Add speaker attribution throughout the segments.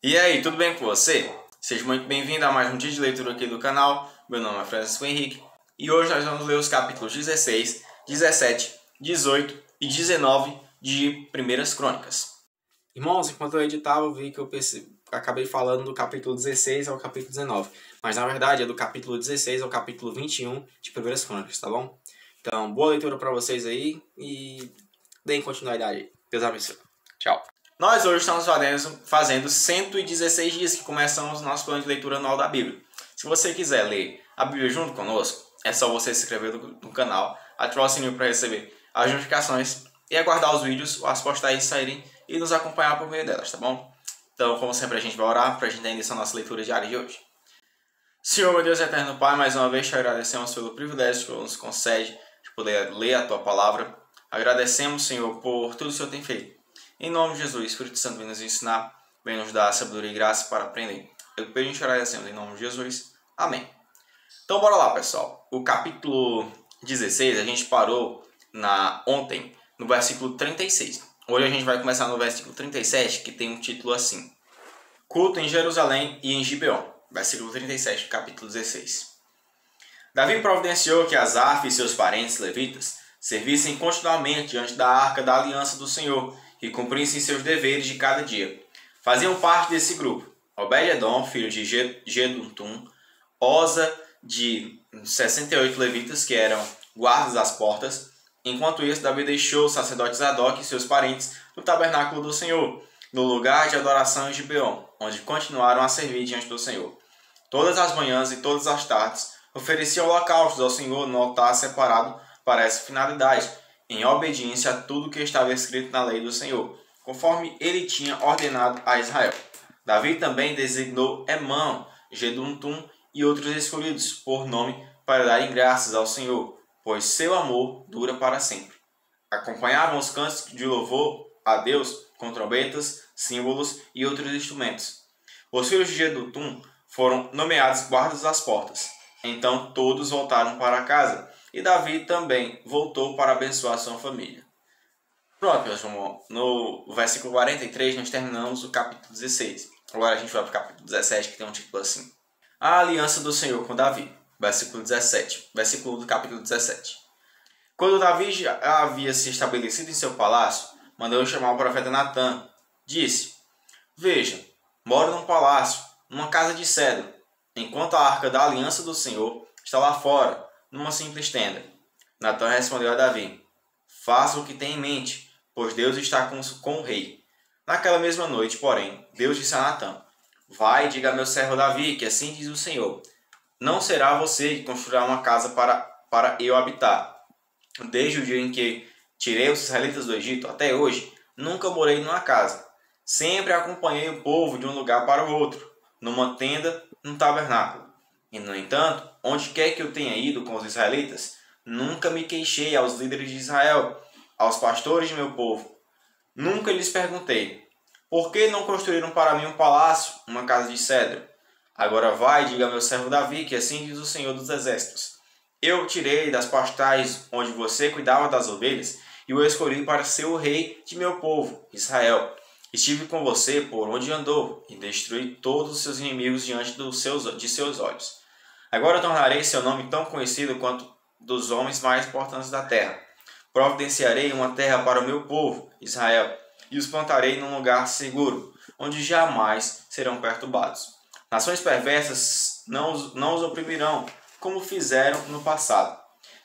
Speaker 1: E aí, tudo bem com você? Seja muito bem-vindo a mais um dia de leitura aqui do canal. Meu nome é Francisco Henrique e hoje nós vamos ler os capítulos 16, 17, 18 e 19 de Primeiras Crônicas. Irmãos, enquanto eu editava, eu vi que acabei falando do capítulo 16 ao capítulo 19. Mas na verdade é do capítulo 16 ao capítulo 21 de Primeiras Crônicas, tá bom? Então, boa leitura para vocês aí e deem continuidade aí. Deus abençoe. Tchau. Nós hoje estamos fazendo 116 dias que começamos o nosso plano de leitura anual da Bíblia. Se você quiser ler a Bíblia junto conosco, é só você se inscrever no canal, ativar o sininho para receber as notificações e aguardar os vídeos, as postagens saírem e nos acompanhar por meio delas, tá bom? Então, como sempre, a gente vai orar para a gente dar início à nossa leitura diária de hoje. Senhor, meu Deus eterno Pai, mais uma vez te agradecemos pelo privilégio que nos concede de poder ler a Tua Palavra. Agradecemos, Senhor, por tudo que o Senhor tem feito. Em nome de Jesus, Espírito Santo vem nos ensinar, vem nos dar sabedoria e graça para aprender. Eu peço e te agradecemos em nome de Jesus. Amém. Então bora lá, pessoal. O capítulo 16, a gente parou ontem no versículo 36. Hoje a gente vai começar no versículo 37, que tem um título assim: Culto em Jerusalém e em Gibeon. Versículo 37, capítulo 16. Davi providenciou que Asaf e seus parentes levitas servissem continuamente diante da arca da aliança do Senhor e cumprissem seus deveres de cada dia. Faziam parte desse grupo Obed-edom, filho de Jedutum, Osa, de 68 levitas, que eram guardas das portas. Enquanto isso, Davi deixou o sacerdote Zadok e seus parentes no tabernáculo do Senhor, no lugar de adoração em Gibeon, onde continuaram a servir diante do Senhor. Todas as manhãs e todas as tardes ofereciam holocaustos ao Senhor no altar separado para essa finalidade, em obediência a tudo que estava escrito na lei do Senhor, conforme ele tinha ordenado a Israel. Davi também designou Emã, Jedutum e outros escolhidos por nome para darem graças ao Senhor, pois seu amor dura para sempre. Acompanhavam os cantos de louvor a Deus com trombetas, símbolos e outros instrumentos. Os filhos de Jedutum foram nomeados guardas das portas. Então todos voltaram para casa, e Davi também voltou para abençoar sua família. Pronto, meus irmãos. No versículo 43 nós terminamos o capítulo 16. Agora a gente vai para o capítulo 17, que tem um título assim: A aliança do Senhor com Davi. Versículo 17. Versículo do capítulo 17. Quando Davi já havia se estabelecido em seu palácio, mandou chamar o profeta Natã. Disse: Veja, moro num palácio, numa casa de cedro, enquanto a arca da aliança do Senhor está lá fora, numa simples tenda. Natã respondeu a Davi: Faça o que tem em mente, pois Deus está com o rei. Naquela mesma noite, porém, Deus disse a Natã: Vai e diga a meu servo Davi, que assim diz o Senhor: Não será você que construirá uma casa para eu habitar. Desde o dia em que tirei os israelitas do Egito até hoje, nunca morei numa casa. Sempre acompanhei o povo de um lugar para o outro, numa tenda, num tabernáculo. E, no entanto, onde quer que eu tenha ido com os israelitas, nunca me queixei aos líderes de Israel, aos pastores de meu povo. Nunca lhes perguntei: por que não construíram para mim um palácio, uma casa de cedro? Agora vai e diga a meu servo Davi, que assim diz o Senhor dos Exércitos: Eu o tirei das pastais onde você cuidava das ovelhas e o escolhi para ser o rei de meu povo, Israel. Estive com você por onde andou e destruí todos os seus inimigos diante de seus olhos. Agora tornarei seu nome tão conhecido quanto dos homens mais importantes da terra. Providenciarei uma terra para o meu povo, Israel, e os plantarei num lugar seguro, onde jamais serão perturbados. Nações perversas não os oprimirão, como fizeram no passado,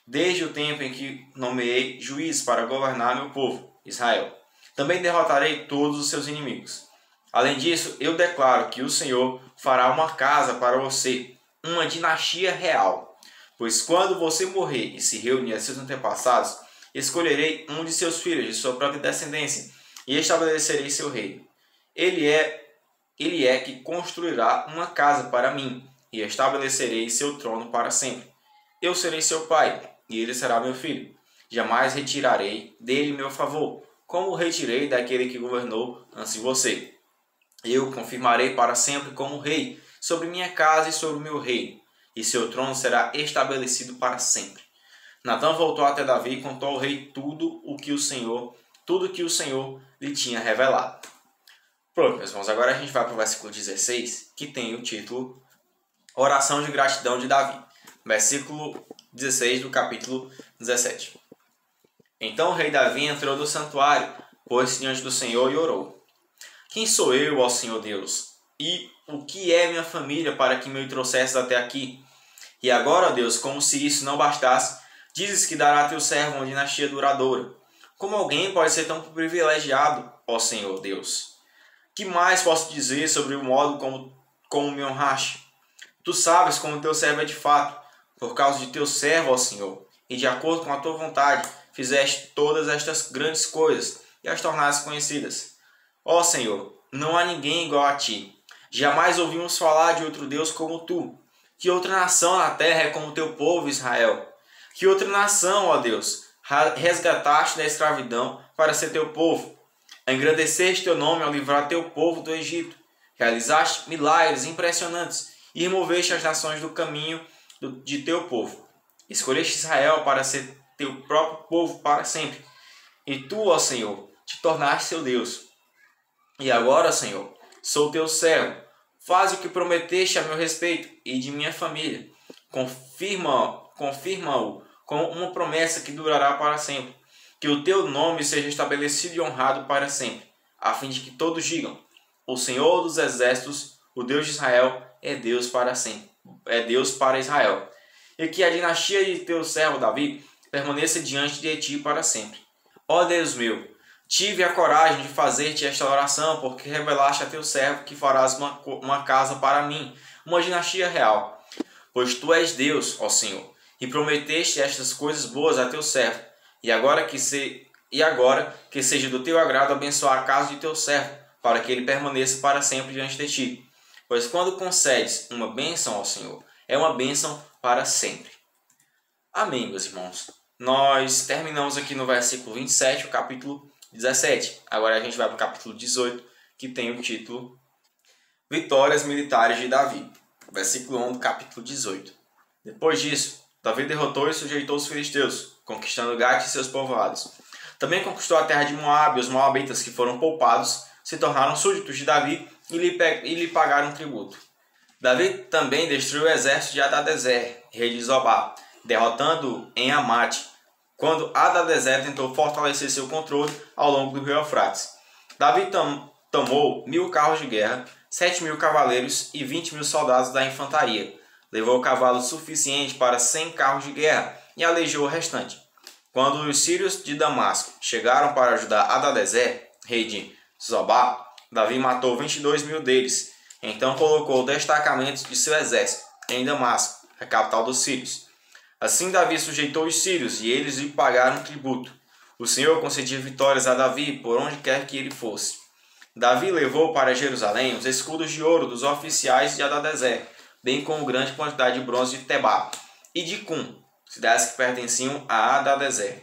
Speaker 1: desde o tempo em que nomeei juiz para governar meu povo, Israel. Também derrotarei todos os seus inimigos. Além disso, eu declaro que o Senhor fará uma casa para você, uma dinastia real. Pois quando você morrer e se reunir a seus antepassados, escolherei um de seus filhos de sua própria descendência e estabelecerei seu reino. Ele é que construirá uma casa para mim e estabelecerei seu trono para sempre. Eu serei seu pai e ele será meu filho. Jamais retirarei dele meu favor, como retirei daquele que governou antes de você. Eu confirmarei para sempre como rei sobre minha casa e sobre o meu reino, e seu trono será estabelecido para sempre. Natã voltou até Davi e contou ao rei tudo que o Senhor lhe tinha revelado. Pronto, meus irmãos, agora a gente vai para o versículo 16, que tem o título Oração de Gratidão de Davi. Versículo 16 do capítulo 17. Então o rei Davi entrou no santuário, pôs-se diante do Senhor e orou. Quem sou eu, ó Senhor Deus? E o que é minha família para que me trouxesses até aqui? E agora, ó Deus, como se isso não bastasse, dizes que dará a teu servo uma dinastia duradoura. Como alguém pode ser tão privilegiado, ó Senhor Deus? Que mais posso dizer sobre o modo como me honraste? Tu sabes como teu servo é de fato, por causa de teu servo, ó Senhor, e de acordo com a tua vontade, fizeste todas estas grandes coisas e as tornaste conhecidas. Ó Senhor, não há ninguém igual a ti. Jamais ouvimos falar de outro Deus como tu. Que outra nação na terra é como o teu povo Israel? Que outra nação, ó Deus, resgataste da escravidão para ser teu povo? Engrandeceste teu nome ao livrar teu povo do Egito. Realizaste milagres impressionantes e removeste as nações do caminho de teu povo. Escolheste Israel para ser teu próprio povo para sempre. E tu, ó Senhor, te tornaste seu Deus. E agora, Senhor, sou teu servo. Faz o que prometeste a meu respeito e de minha família. Confirma-o com uma promessa que durará para sempre. Que o teu nome seja estabelecido e honrado para sempre, a fim de que todos digam: o Senhor dos exércitos, o Deus de Israel, é Deus para sempre. É Deus para Israel. E que a dinastia de teu servo Davi permaneça diante de ti para sempre. Ó Deus meu, tive a coragem de fazer-te esta oração, porque revelaste a teu servo que farás uma casa para mim, uma dinastia real. Pois tu és Deus, ó Senhor, e prometeste estas coisas boas a teu servo. E agora que seja do teu agrado abençoar a casa de teu servo, para que ele permaneça para sempre diante de ti. Pois quando concedes uma bênção ao Senhor, é uma bênção para sempre. Amém, meus irmãos. Nós terminamos aqui no versículo 27, o capítulo 17. Agora a gente vai para o capítulo 18, que tem o título Vitórias Militares de Davi. Versículo 1 do capítulo 18. Depois disso, Davi derrotou e sujeitou os filisteus, conquistando Gate e seus povoados. Também conquistou a terra de Moabe, e os moabitas que foram poupados se tornaram súditos de Davi e lhe pagaram tributo. Davi também destruiu o exército de Hadadezer, rei de Zobá, derrotando-o em Amate, quando Hadadezer tentou fortalecer seu controle ao longo do rio Eufrates. Davi tomou 1000 carros de guerra, 7.000 cavaleiros e 20.000 soldados da infantaria. Levou cavalos suficientes para 100 carros de guerra e aleijou o restante. Quando os sírios de Damasco chegaram para ajudar Hadadezer, rei de Zobá, Davi matou 22.000 deles. Então colocou destacamentos de seu exército em Damasco, a capital dos sírios. Assim Davi sujeitou os sírios e eles lhe pagaram tributo. O Senhor concedia vitórias a Davi por onde quer que ele fosse. Davi levou para Jerusalém os escudos de ouro dos oficiais de Hadadezer, bem como grande quantidade de bronze de Tebá e de Cum, cidades que pertenciam a Hadadezer.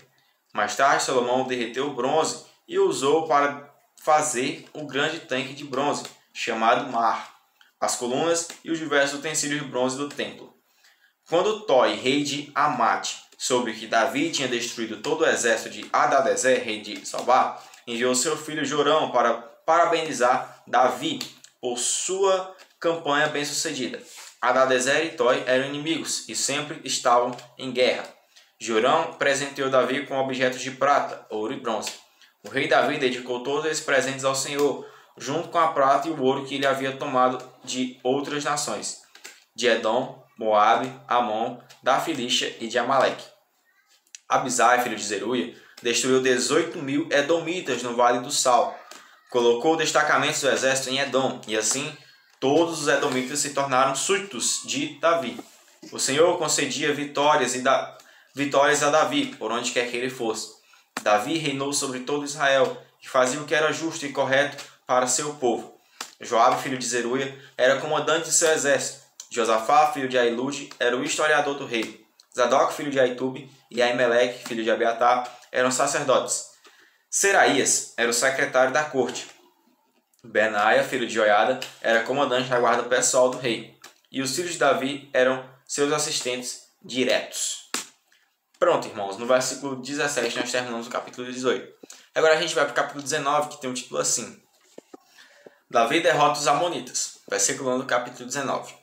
Speaker 1: Mais tarde, Salomão derreteu o bronze e o usou para fazer o grande tanque de bronze, chamado Mar, as colunas e os diversos utensílios de bronze do templo. Quando Toi, rei de Amate, soube que Davi tinha destruído todo o exército de Hadadezer, rei de Zobá, enviou seu filho Jorão para parabenizar Davi por sua campanha bem-sucedida. Hadadezer e Toi eram inimigos e sempre estavam em guerra. Jorão presenteou Davi com objetos de prata, ouro e bronze. O rei Davi dedicou todos esses presentes ao Senhor, junto com a prata e o ouro que ele havia tomado de outras nações, de Edom, Moabe, Amon, da Filístia e de Amaleque. Abisai, filho de Zeruia, destruiu 18.000 edomitas no Vale do Sal. Colocou destacamentos do exército em Edom, e assim todos os edomitas se tornaram súditos de Davi. O Senhor concedia vitórias a Davi, por onde quer que ele fosse. Davi reinou sobre todo Israel, e fazia o que era justo e correto para seu povo. Joabe, filho de Zeruia, era comandante de seu exército. Josafá, filho de Ailude, era o historiador do rei. Zadok, filho de Aitube, e Aimeleque, filho de Abiatar, eram sacerdotes. Seraías era o secretário da corte. Benaia, filho de Joiada, era comandante da guarda pessoal do rei. E os filhos de Davi eram seus assistentes diretos. Pronto, irmãos, no versículo 17 nós terminamos o capítulo 18. Agora a gente vai para o capítulo 19, que tem um título assim: Davi derrota os amonitas. Versículo 1 do capítulo 19.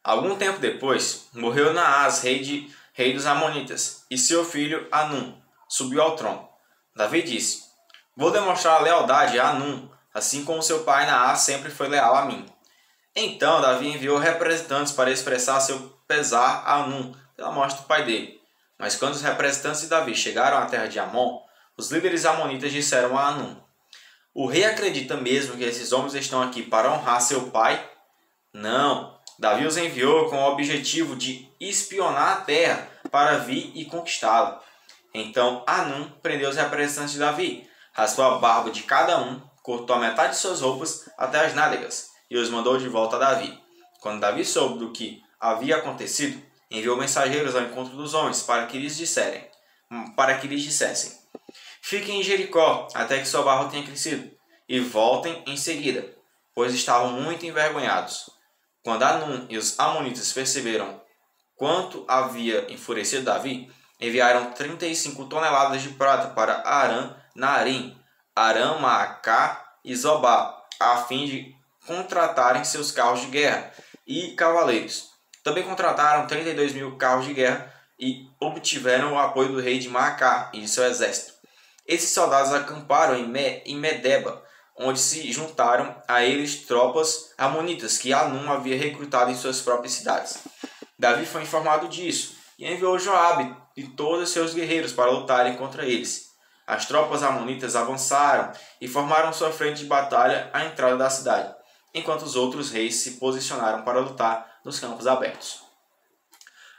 Speaker 1: Algum tempo depois, morreu Naás, rei dos amonitas, e seu filho Hanum subiu ao trono. Davi disse: Vou demonstrar lealdade a Hanum, assim como seu pai Naás sempre foi leal a mim. Então Davi enviou representantes para expressar seu pesar a Hanum pela morte do pai dele. Mas quando os representantes de Davi chegaram à terra de Amon, os líderes amonitas disseram a Hanum: O rei acredita mesmo que esses homens estão aqui para honrar seu pai? Não, Davi os enviou com o objetivo de espionar a terra para vir e conquistá-la. Então Hanum prendeu os representantes de Davi, raspou a barba de cada um, cortou a metade de suas roupas até as nádegas e os mandou de volta a Davi. Quando Davi soube do que havia acontecido, enviou mensageiros ao encontro dos homens para que lhes dissessem: Fiquem em Jericó até que sua barba tenha crescido, e voltem em seguida, pois estavam muito envergonhados. Quando Hanum e os amonitas perceberam quanto havia enfurecido Davi, enviaram 35 toneladas de prata para Aram-Naarim, Aram-Maacá e Zobá, a fim de contratarem seus carros de guerra e cavaleiros. Também contrataram 32.000 carros de guerra e obtiveram o apoio do rei de Maacá e de seu exército. Esses soldados acamparam em Medeba, onde se juntaram a eles tropas amonitas que Hanum havia recrutado em suas próprias cidades. Davi foi informado disso e enviou Joabe e todos seus guerreiros para lutarem contra eles. As tropas amonitas avançaram e formaram sua frente de batalha à entrada da cidade, enquanto os outros reis se posicionaram para lutar nos campos abertos.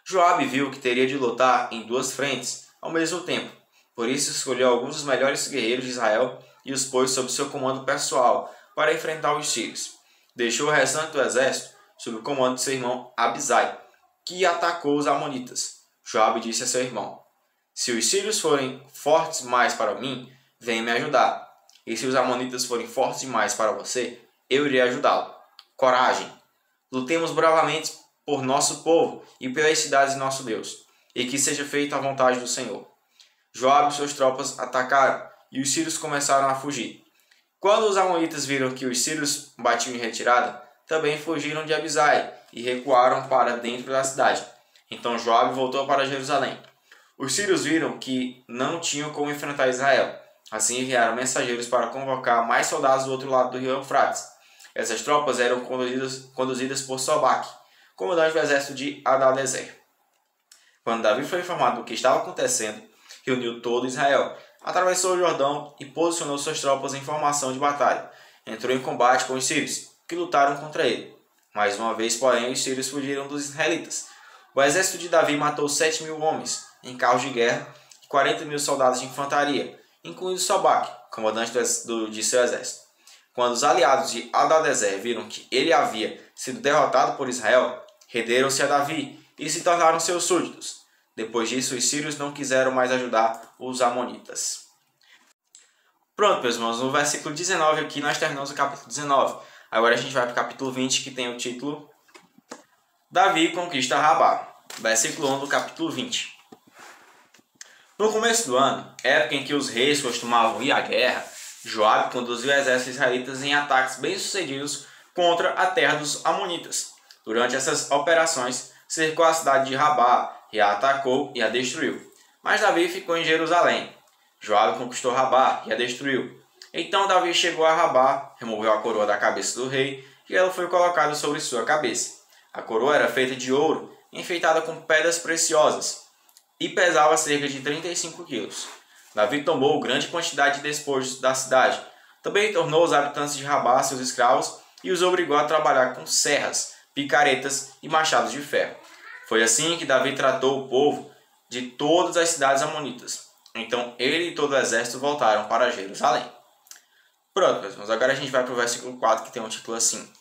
Speaker 1: Joabe viu que teria de lutar em duas frentes ao mesmo tempo, por isso escolheu alguns dos melhores guerreiros de Israel e os pôs sob seu comando pessoal para enfrentar os sírios. Deixou o restante do exército sob o comando de seu irmão Abisai, que atacou os amonitas. Joabe disse a seu irmão: Se os sírios forem fortes demais para mim, venha me ajudar. E se os amonitas forem fortes demais para você, eu irei ajudá-lo. Coragem! Lutemos bravamente por nosso povo e pelas cidades de nosso Deus, e que seja feita a vontade do Senhor. Joabe e suas tropas atacaram, e os sírios começaram a fugir. Quando os amonitas viram que os sírios batiam em retirada, também fugiram de Abisai e recuaram para dentro da cidade. Então Joabe voltou para Jerusalém. Os sírios viram que não tinham como enfrentar Israel. Assim enviaram mensageiros para convocar mais soldados do outro lado do rio Eufrates. Essas tropas eram conduzidas por Sobaque, comandante do exército de Hadadezer. Quando Davi foi informado do que estava acontecendo, reuniu todo Israel, atravessou o Jordão e posicionou suas tropas em formação de batalha. Entrou em combate com os sírios, que lutaram contra ele. Mais uma vez, porém, os sírios fugiram dos israelitas. O exército de Davi matou 7.000 homens em carros de guerra e 40.000 soldados de infantaria, incluindo Sobaque, comandante de seu exército. Quando os aliados de Hadadezer viram que ele havia sido derrotado por Israel, renderam-se a Davi e se tornaram seus súditos. Depois disso, os sírios não quiseram mais ajudar os amonitas. Pronto, meus irmãos, no versículo 19 aqui nós terminamos o capítulo 19. Agora a gente vai para o capítulo 20, que tem o título Davi conquista Rabá. Versículo 1 do capítulo 20. No começo do ano, época em que os reis costumavam ir à guerra, Joabe conduziu exércitos israelitas em ataques bem-sucedidos contra a terra dos amonitas. Durante essas operações, cercou a cidade de Rabá e a atacou e a destruiu. Mas Davi ficou em Jerusalém. Joabe conquistou Rabá e a destruiu. Então Davi chegou a Rabá, removeu a coroa da cabeça do rei e ela foi colocada sobre sua cabeça. A coroa era feita de ouro, enfeitada com pedras preciosas, e pesava cerca de 35 quilos. Davi tomou grande quantidade de despojos da cidade. Também tornou os habitantes de Rabá seus escravos e os obrigou a trabalhar com serras, picaretas e machados de ferro. Foi assim que Davi tratou o povo de todas as cidades amonitas. Então ele e todo o exército voltaram para Jerusalém. Pronto, meus irmãos, agora a gente vai para o versículo 4, que tem um título assim: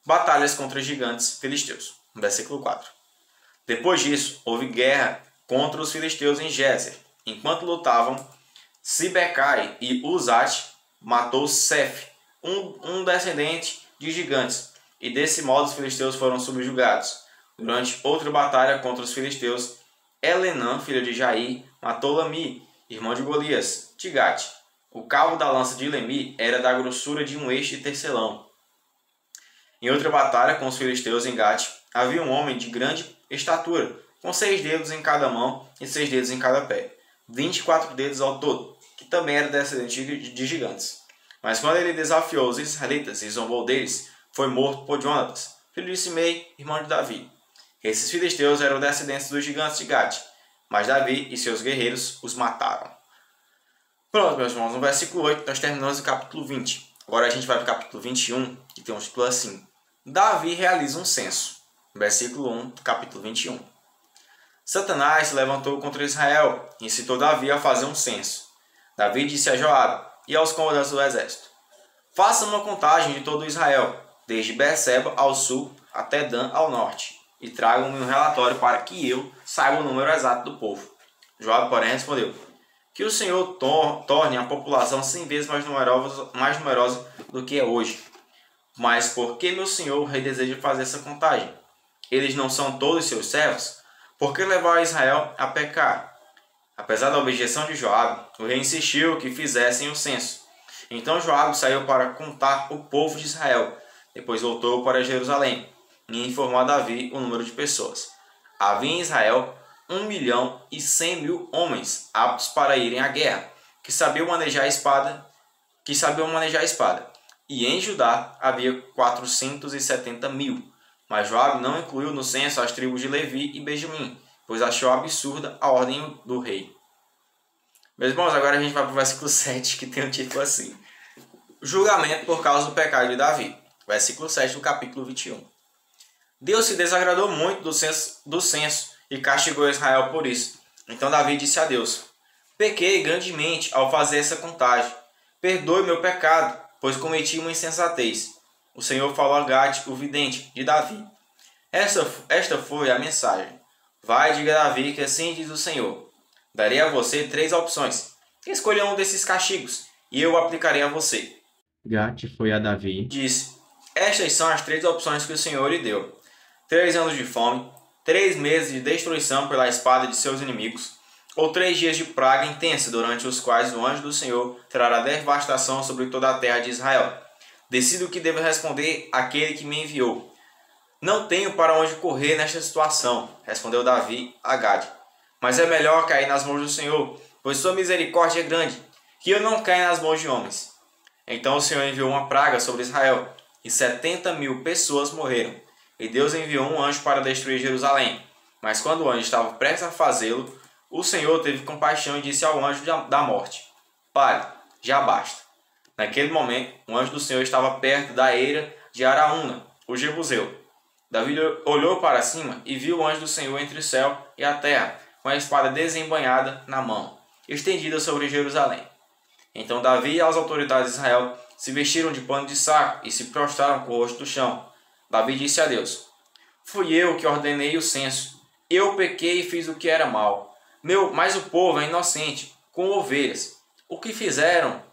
Speaker 1: Batalhas contra gigantes filisteus. Versículo 4. Depois disso, houve guerra contra os filisteus em Gézer. Enquanto lutavam, Sibecai e Uzate matou Sef, um descendente de gigantes, e desse modo os filisteus foram subjugados. Durante outra batalha contra os filisteus, Elenã, filho de Jair, matou Lami, irmão de Golias, de Gate. O cabo da lança de Lemi era da grossura de um eixo de tecelão. Em outra batalha com os filisteus em Gate, havia um homem de grande estatura, com 6 dedos em cada mão e 6 dedos em cada pé, 24 dedos ao todo, que também era descendente de gigantes. Mas quando ele desafiou os israelitas e zombou deles, foi morto por Jonatas, filho de Simei, irmão de Davi. Esses filisteus eram descendentes dos gigantes de Gate, mas Davi e seus guerreiros os mataram. Pronto, meus irmãos, no versículo 8 nós terminamos o capítulo 20. Agora a gente vai para o capítulo 21, que tem um título assim: Davi realiza um censo. Versículo 1 do capítulo 21. Satanás se levantou contra Israel e incitou Davi a fazer um censo. Davi disse a Joabe e aos comandantes do exército: façam uma contagem de todo Israel, desde Berseba ao sul até Dan ao norte, e tragam-me um relatório para que eu saiba o número exato do povo. Joabe, porém, respondeu: que o Senhor torne a população 100 vezes mais numerosa do que é hoje. Mas por que meu senhor o rei deseja fazer essa contagem? Eles não são todos seus servos? Por que levar Israel a pecar? Apesar da objeção de Joabe, o rei insistiu que fizessem o censo. Então Joabe saiu para contar o povo de Israel. Depois voltou para Jerusalém e informou a Davi o número de pessoas. Havia em Israel 1.100.000 homens aptos para irem à guerra, que sabiam manejar a espada. E em Judá havia 470.000. Mas Joabe não incluiu no censo as tribos de Levi e Benjamim, pois achou absurda a ordem do rei. Meus irmãos, agora a gente vai para o versículo 7, que tem um título assim: julgamento por causa do pecado de Davi. Versículo 7 do capítulo 21. Deus se desagradou muito do censo e castigou Israel por isso. Então Davi disse a Deus: pequei grandemente ao fazer essa contagem. Perdoe meu pecado, pois cometi uma insensatez. O Senhor falou a Gade, o vidente, de Davi. Esta foi a mensagem. Vai, diga a Davi que assim diz o Senhor: darei a você 3 opções. Escolha um desses castigos, e eu o aplicarei a você.
Speaker 2: Gade foi a Davi.
Speaker 1: Disse: estas são as 3 opções que o Senhor lhe deu: 3 anos de fome, 3 meses de destruição pela espada de seus inimigos, ou 3 dias de praga intensa, durante os quais o anjo do Senhor trará devastação sobre toda a terra de Israel. Decido o que devo responder àquele que me enviou. Não tenho para onde correr nesta situação, respondeu Davi a Gade. Mas é melhor cair nas mãos do Senhor, pois sua misericórdia é grande, que eu não caia nas mãos de homens. Então o Senhor enviou uma praga sobre Israel, e 70.000 pessoas morreram. E Deus enviou um anjo para destruir Jerusalém. Mas quando o anjo estava prestes a fazê-lo, o Senhor teve compaixão e disse ao anjo da morte: pare, já basta. Naquele momento, o anjo do Senhor estava perto da eira de Araúna, o Jebuseu. Davi olhou para cima e viu o anjo do Senhor entre o céu e a terra, com a espada desembainhada na mão, estendida sobre Jerusalém. Então Davi e as autoridades de Israel se vestiram de pano de saco e se prostraram com o rosto no chão. Davi disse a Deus: fui eu que ordenei o censo. Eu pequei e fiz o que era mal. Mas o povo é inocente, com ovelhas. O que fizeram?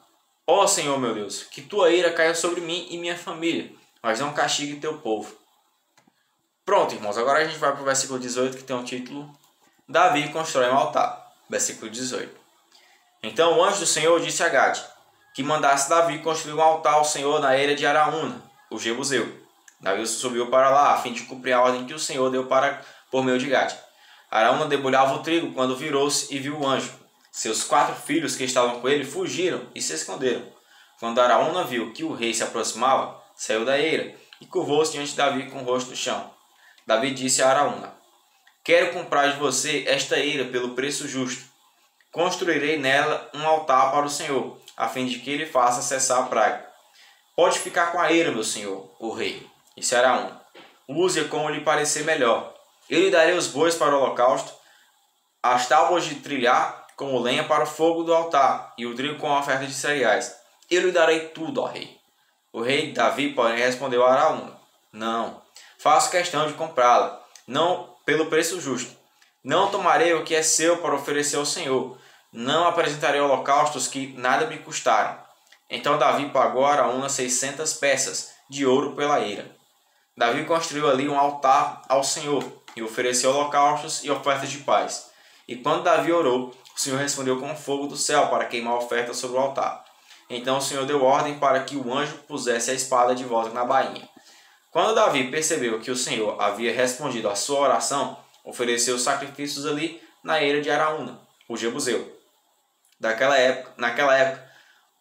Speaker 1: Ó Senhor meu Deus, que tua ira caia sobre mim e minha família, mas não castigue teu povo. Pronto, irmãos, agora a gente vai para o versículo 18, que tem o título: Davi constrói um altar. Versículo 18. Então o anjo do Senhor disse a Gade que mandasse Davi construir um altar ao Senhor na eira de Araúna, o Jebuseu. Davi subiu para lá, a fim de cumprir a ordem que o Senhor deu por meio de Gade. Araúna debulhava o trigo quando virou-se e viu o anjo. Seus 4 filhos que estavam com ele fugiram e se esconderam. Quando Araúna viu que o rei se aproximava, saiu da eira e curvou-se diante de Davi com o rosto no chão. Davi disse a Araúna: quero comprar de você esta eira pelo preço justo. Construirei nela um altar para o Senhor, a fim de que ele faça cessar a praga. Pode ficar com a eira, meu senhor, o rei, disse Araúna. Use-a como lhe parecer melhor. Eu lhe darei os bois para o holocausto, as tábuas de trilhar como lenha para o fogo do altar, e o trigo com a oferta de cereais. Eu lhe darei tudo, ó rei. O rei Davi, porém, respondeu a Araúna: não, faço questão de comprá-la, não pelo preço justo. Não tomarei o que é seu para oferecer ao Senhor. Não apresentarei holocaustos que nada me custaram. Então Davi pagou a Araúna 600 peças de ouro pela eira. Davi construiu ali um altar ao Senhor e ofereceu holocaustos e ofertas de paz. E quando Davi orou, o Senhor respondeu com fogo do céu para queimar a oferta sobre o altar. Então o Senhor deu ordem para que o anjo pusesse a espada de volta na bainha. Quando Davi percebeu que o Senhor havia respondido à sua oração, ofereceu sacrifícios ali na eira de Araúna, o Jebuseu. Naquela época,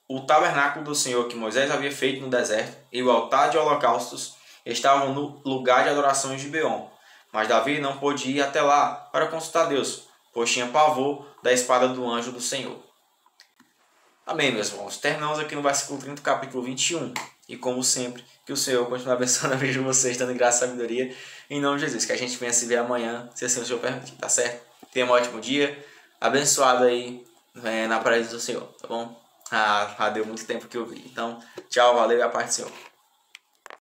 Speaker 1: o tabernáculo do Senhor que Moisés havia feito no deserto e o altar de holocaustos estavam no lugar de adoração em Gibeon. Mas Davi não pôde ir até lá para consultar Deus, pois tinha pavor da espada do anjo do Senhor. Amém, meus irmãos. Terminamos aqui no versículo 30, capítulo 21. E como sempre, que o Senhor continue abençoando a vida de vocês, dando graça e sabedoria. Em nome de Jesus, que a gente venha se ver amanhã, se assim o Senhor permitir, tá certo? Tenha um ótimo dia, abençoado aí na presença do Senhor, tá bom? Deu muito tempo que eu vi. Então, tchau, valeu e a paz do Senhor.